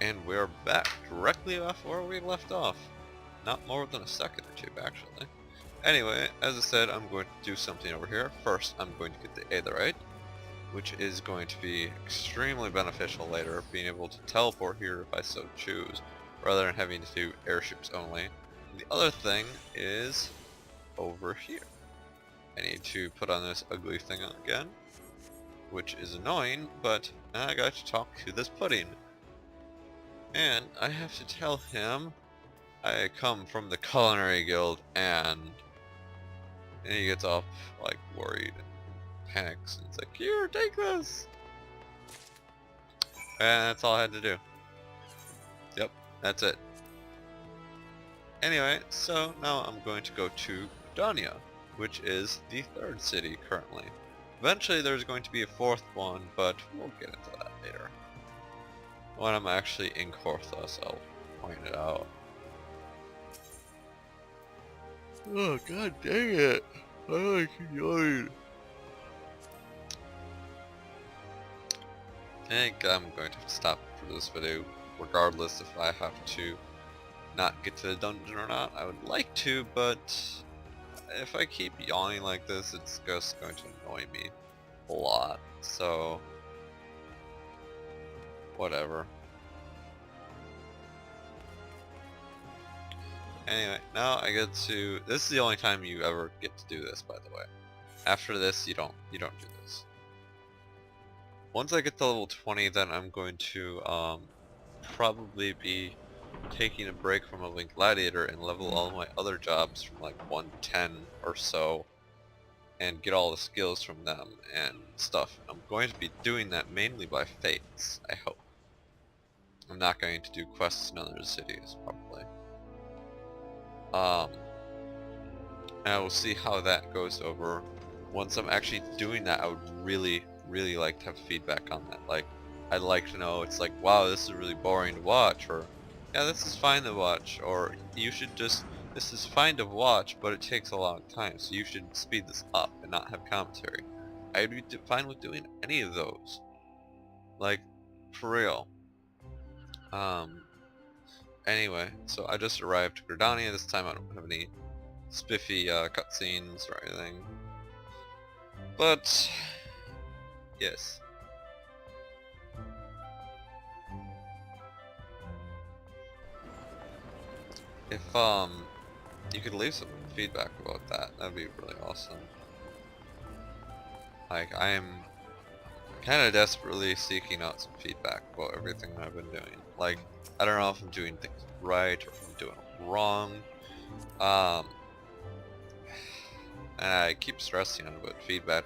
And we're back directly off where we left off. Not more than a second or two, actually. Anyway, as I said, I'm going to do something over here. First, I'm going to get the Aetherite, which is going to be extremely beneficial later, being able to teleport here if I so choose, rather than having to do airships only. And the other thing is over here. I need to put on this ugly thing again, which is annoying, but I got to talk to this pudding. And I have to tell him I come from the Culinary Guild, and he gets all like worried and panics, and it's like, here, take this! And that's all I had to do. Yep, that's it. Anyway, so now I'm going to go to Gridania, which is the third city currently. Eventually there's going to be a fourth one, but we'll get into that later. When I'm actually in Korthos, I'll point it out. Oh, god dang it! I like yawning. I think I'm going to have to stop for this video, regardless if I have to not get to the dungeon or not. I would like to, but if I keep yawning like this, it's just going to annoy me a lot. So, whatever. Anyway, now I get to, this is the only time you ever get to do this, by the way. After this, you don't do this. Once I get to level 20, then I'm going to probably be taking a break from a Link Gladiator and level all my other jobs from like 110 or so, and get all the skills from them and stuff. I'm going to be doing that mainly by fates, I hope. I'm not going to do quests in other cities, probably. And I will see how that goes over. Once I'm actually doing that, I would really like to have feedback on that. Like, I'd like to know, it's like, wow, this is really boring to watch, or yeah, this is fine to watch, or you should just, this is fine to watch, but it takes a long time, so you should speed this up and not have commentary. I'd be fine with doing any of those. Like, for real. Anyway, so I just arrived to Gridania. This time I don't have any spiffy cutscenes or anything. But, yes. If you could leave some feedback about that, that'd be really awesome. Like, I am kind of desperately seeking out some feedback about everything I've been doing. Like, I don't know if I'm doing things right or if I'm doing it wrong. And I keep stressing on about feedback.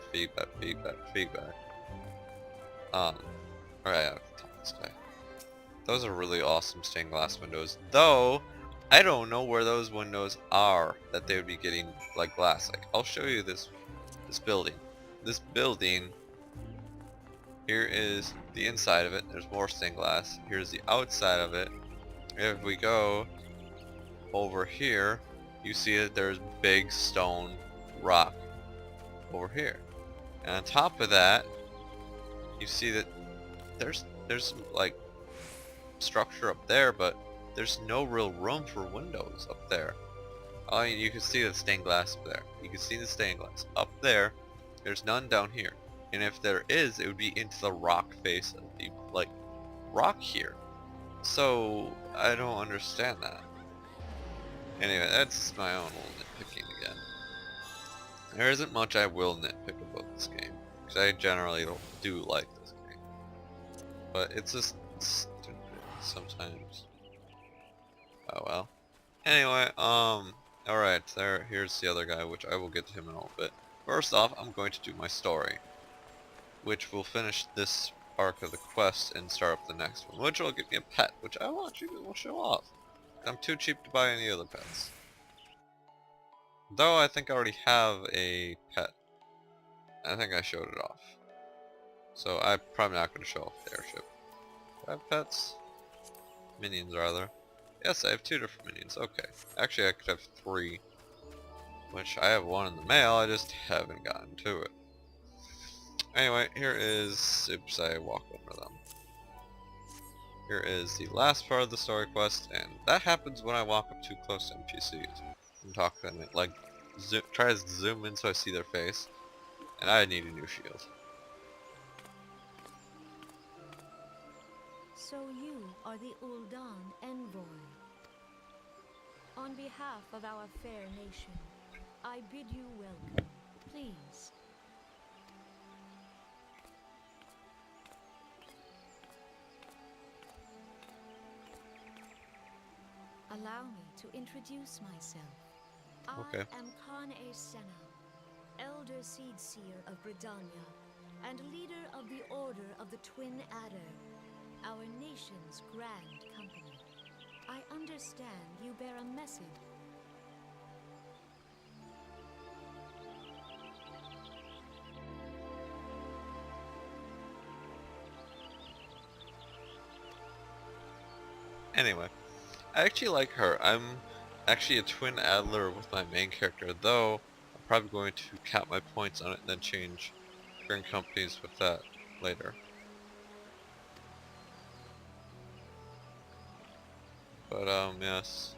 Alright, I have to talk this guy. Those are really awesome stained glass windows, though I don't know where those windows are that they would be getting like glass. Like, I'll show you this building. This building, here is the inside of it. There's more stained glass. Here's the outside of it. If we go over here, you see that there's big stone rock over here. And on top of that, you see that there's like structure up there, but there's no real room for windows up there. I mean, you can see the stained glass up there. You can see the stained glass up there. There's none down here. And if there is, it would be into the rock face of the like rock here. So I don't understand that. Anyway, that's my own little nitpicking again. There isn't much I will nitpick about this game, because I generally do like this game. But it's just stupid sometimes. Oh well. Anyway, alright, here's the other guy, which I will get to him in a little bit. First off, I'm going to do my story, which will finish this arc of the quest and start up the next one, which will give me a pet, which I want you to show off. I'm too cheap to buy any other pets. Though I think I already have a pet. I think I showed it off. So I'm probably not going to show off the airship. Do I have pets? Minions, rather. Yes, I have 2 different minions. Okay. Actually, I could have 3. Which I have 1 in the mail, I just haven't gotten to it. Anyway, here is... Oops, I walked over them. Here is the last part of the story quest, and that happens when I walk up too close to NPCs and talk to them. It like tries to zoom in so I see their face, and I need a new shield. So you are the Ul'dan envoy. On behalf of our fair nation, I bid you welcome. Please. Allow me to introduce myself. Okay. I am Khan-e Senna, Elder Seed Seer of Britannia, and leader of the Order of the Twin Adder, our nation's grand company. I understand you bear a message. Anyway, I actually like her. I'm actually a twin Adler with my main character, though I'm probably going to cap my points on it and then change current companies with that later. But yes.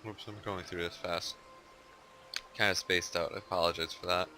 Oops, I'm going through this fast. Kind of spaced out. I apologize for that.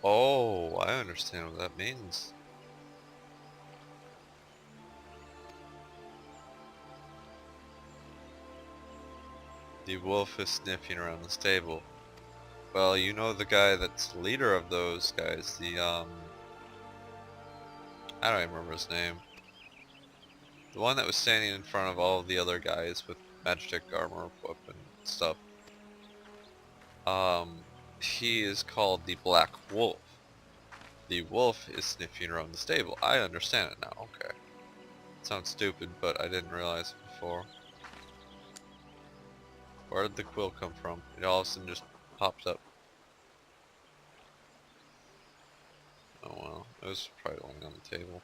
Oh, I understand what that means. The wolf is sniffing around the stable. Well, you know the guy that's the leader of those guys, the I don't even remember his name. The one that was standing in front of all the other guys with magic armor, weapon, stuff. He is called the Black Wolf. The wolf is sniffing around the stable. I understand it now. Okay. Sounds stupid, but I didn't realize it before. Where did the quill come from? It all of a sudden just pops up. Oh well, it was probably laying on the table.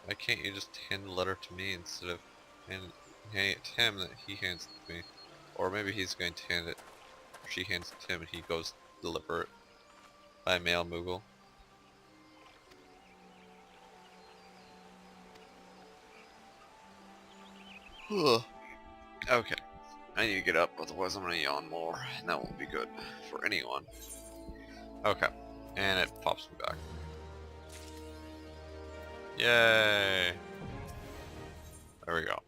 Why can't you just hand the letter to me instead of handing it to him that he hands it to me? Or maybe he's going to hand it, or she hands it to him and he goes deliver it by mail Moogle. Okay, I need to get up, otherwise I'm gonna yawn more, and that won't be good for anyone. Okay, and it pops me back. Yay! There we go.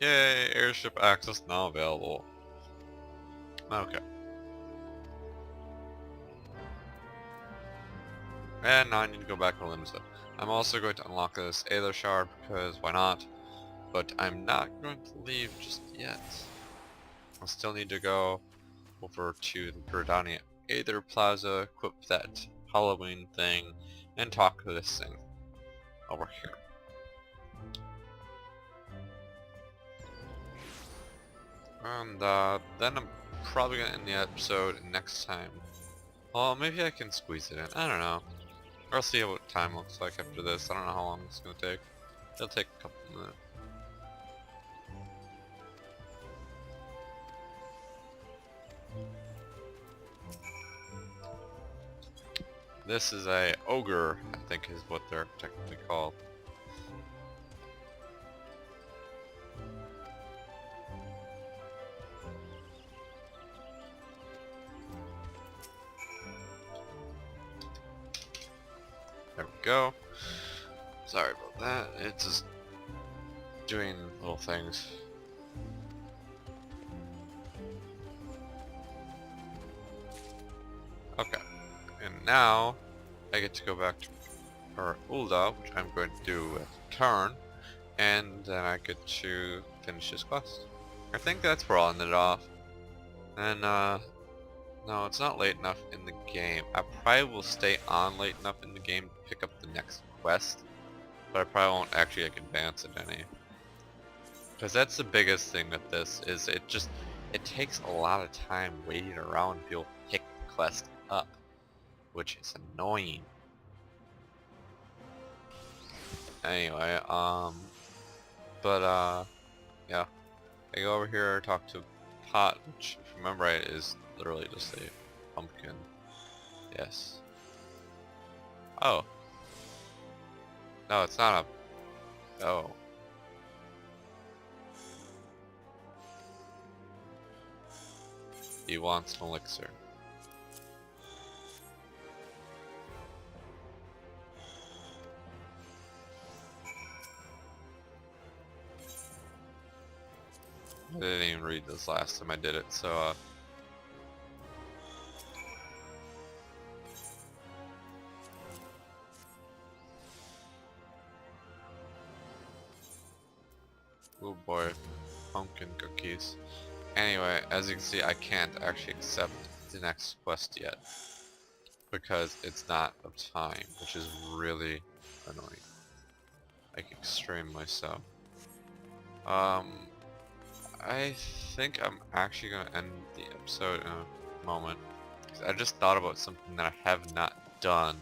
Yay! Airship access now available. Okay. And now I need to go back to Limsa. I'm also going to unlock this Aether Shard, because why not? But I'm not going to leave just yet. I still need to go over to the Verdania Aether Plaza, equip that Halloween thing, and talk to this thing over here. And then I'm probably going to end the episode next time. Well, maybe I can squeeze it in. I don't know. Or I'll see what time looks like after this. I don't know how long it's going to take. It'll take a couple minutes. This is a ogre, I think is what they're technically called. There we go. Sorry about that. It's just doing little things. now I get to go back to Ulda, which I'm going to do with turn, and then I get to finish this quest. I think that's where I'll end it off. And no, it's not late enough in the game. I probably will stay on late enough in the game to pick up the next quest, but I probably won't actually advance it any. Because that's the biggest thing with this, is it takes a lot of time waiting around until you'll pick the quest up, which is annoying. Anyway, yeah, I go over here, talk to Pot, which, if you remember right, is literally just a pumpkin. Yes. Oh. No, it's not a... Oh. He wants an elixir. I didn't even read this last time I did it, so oh boy, pumpkin cookies. Anyway, as you can see, I can't actually accept the next quest yet because it's not of time, which is really annoying. Like, extremely so. I think I'm actually going to end the episode in a moment, because I just thought about something that I have not done.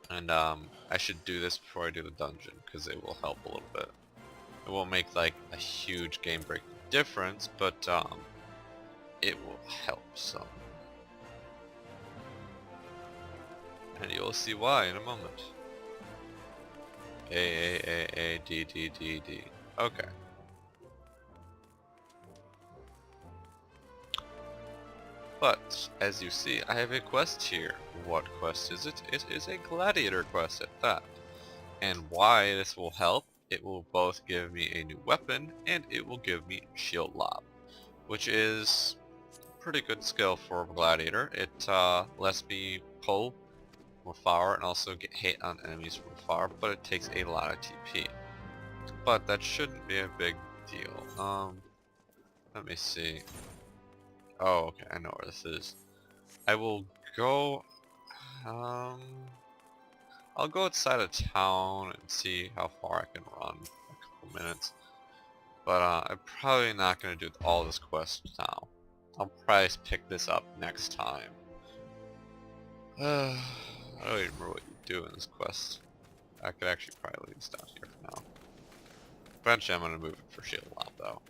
And I should do this before I do the dungeon, because it will help a little bit. It won't make like a huge game breaking difference, but it will help some. And you'll see why in a moment. A D D D D. Okay. But as you see, I have a quest here. What quest is it? It is a gladiator quest at that. And why this will help, it will both give me a new weapon and it will give me shield lob, which is a pretty good skill for a gladiator. It lets me pull from afar and also get hit on enemies from afar, but it takes a lot of TP. But that shouldn't be a big deal. Let me see. Oh, okay, I know where this is. I will go, I'll go outside of town and see how far I can run in a couple minutes. But I'm probably not going to do all this quest now. I'll probably pick this up next time. I don't even remember what you do in this quest. I could actually probably leave this down here for now. Eventually I'm going to move it for shield lob though.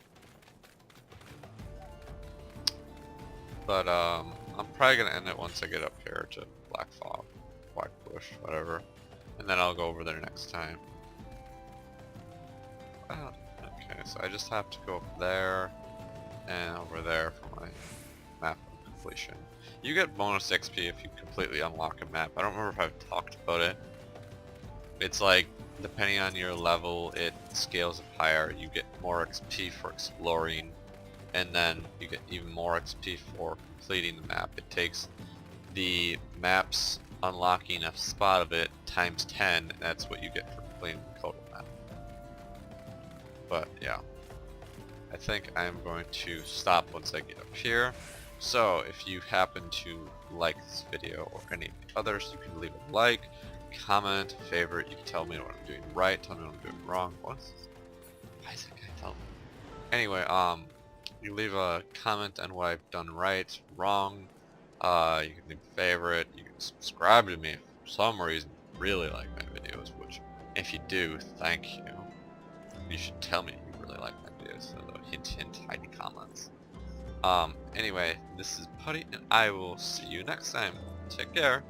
But I'm probably going to end it once I get up here to Black Fog, Black Bush, whatever. And then I'll go over there next time. Okay, so I just have to go up there and over there for my map completion. You get bonus XP if you completely unlock a map. I don't remember if I've talked about it. It's like, depending on your level, it scales up higher. You get more XP for exploring, and then you get even more XP for completing the map. It takes the map's unlocking a spot of it times 10, and that's what you get for completing the total map. But yeah, I think I'm going to stop once I get up here. So if you happen to like this video or any of the others, you can leave a like, comment, favorite. You can tell me what I'm doing right, tell me what I'm doing wrong. Why is that guy telling me? Anyway, you leave a comment on what I've done right, wrong. You can leave a favorite. You can subscribe to me if for some reason you really like my videos, which if you do, thank you. You should tell me you really like my videos, so hint hint, hide the comments. Anyway, this is Putty, and I will see you next time. Take care.